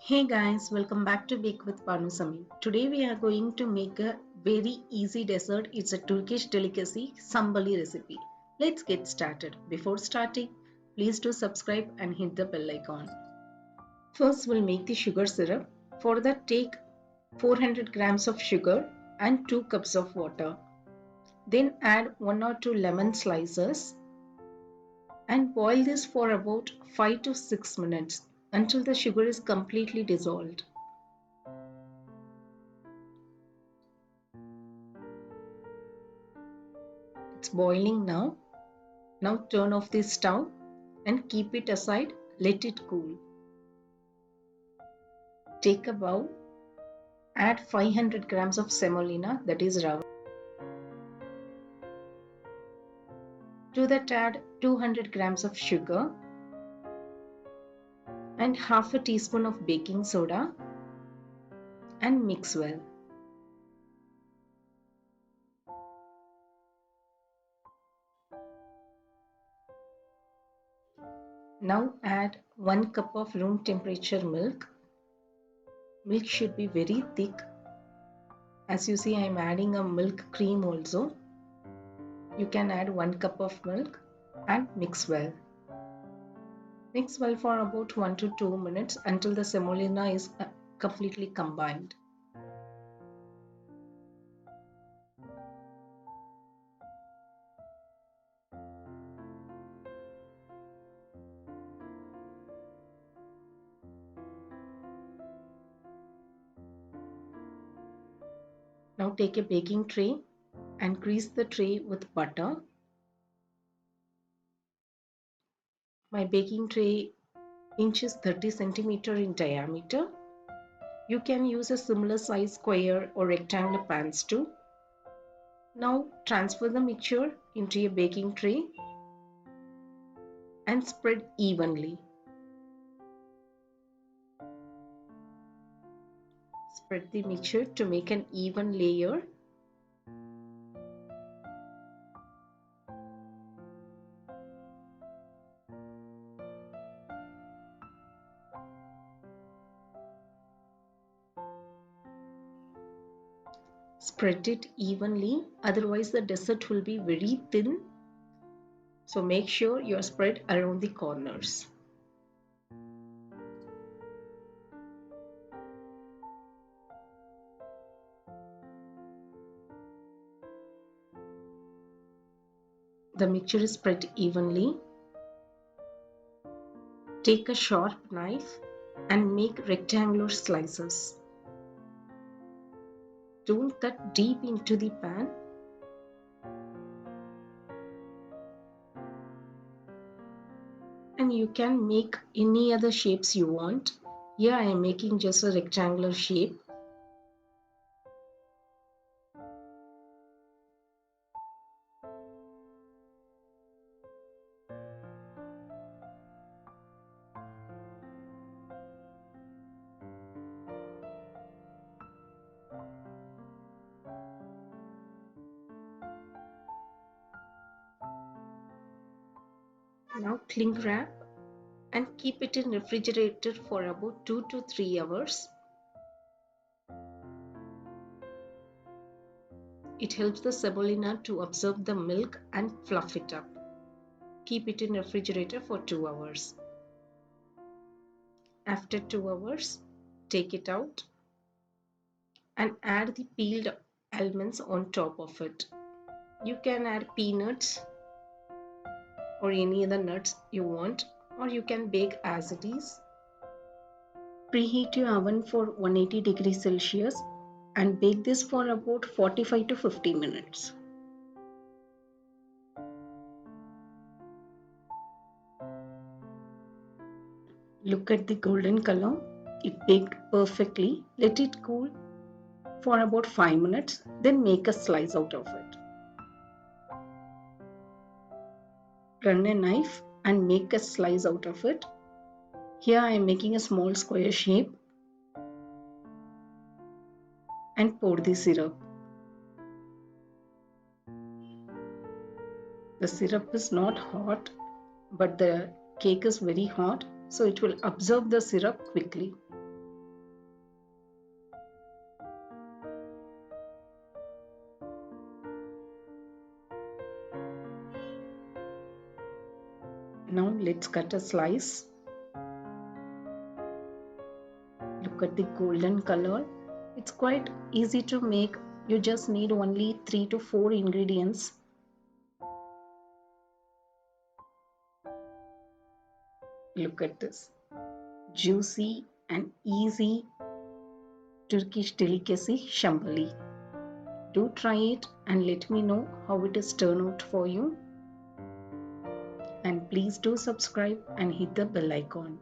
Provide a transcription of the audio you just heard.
Hey guys, welcome back to Bakewithbanusamee. Today we are going to make a very easy dessert. It's a Turkish delicacy, Sambali recipe. Let's get started. Before starting, please do subscribe and hit the bell icon. First, we'll make the sugar syrup. For that, take 400 grams of sugar and 2 cups of water. Then add 1 or 2 lemon slices and boil this for about 5 to 6 minutes until the sugar is completely dissolved. It's boiling now. Now turn off the stove and keep it aside. Let it cool. Take a bowl. Add 500 grams of semolina, that is rava. To that add 200 grams of sugar and half a teaspoon of baking soda and mix well. Now add 1 cup of room temperature milk. Milk should be very thick. As you see, I am adding a milk cream also. You can add 1 cup of milk and mix well. Mix well for about 1 to 2 minutes until the semolina is completely combined. Now take a baking tray and grease the tray with butter. My baking tray is 30 centimeter in diameter. You can use a similar size square or rectangular pans too. Now transfer the mixture into a baking tray and spread evenly. Spread the mixture to make an even layer. Spread it evenly, otherwise the dessert will be very thin. So make sure you are spread around the corners. The mixture is spread evenly. Take a sharp knife and make rectangular slices. Don't cut deep into the pan. And you can make any other shapes you want. Here I am making just a rectangular shape. Now cling wrap and keep it in refrigerator for about 2 to 3 hours. It helps the semolina to absorb the milk and fluff it up. Keep it in refrigerator for 2 hours. After 2 hours, take it out and add the peeled almonds on top of it. You can add peanuts or any other nuts you want, or you can bake as it is. Preheat your oven for 180 degrees Celsius and bake this for about 45 to 50 minutes. Look at the golden color. It baked perfectly. Let it cool for about 5 minutes, then make a slice out of it. Run a knife and make a slice out of it. Here I am making a small square shape and pour the syrup. The syrup is not hot, but the cake is very hot, so it will absorb the syrup quickly. Now let's cut a slice. Look at the golden color. It's quite easy to make. You just need only 3 to 4 ingredients. Look at this. Juicy and easy Turkish delicacy Sambali. Do try it and let me know how it has turned out for you. And please do subscribe and hit the bell icon.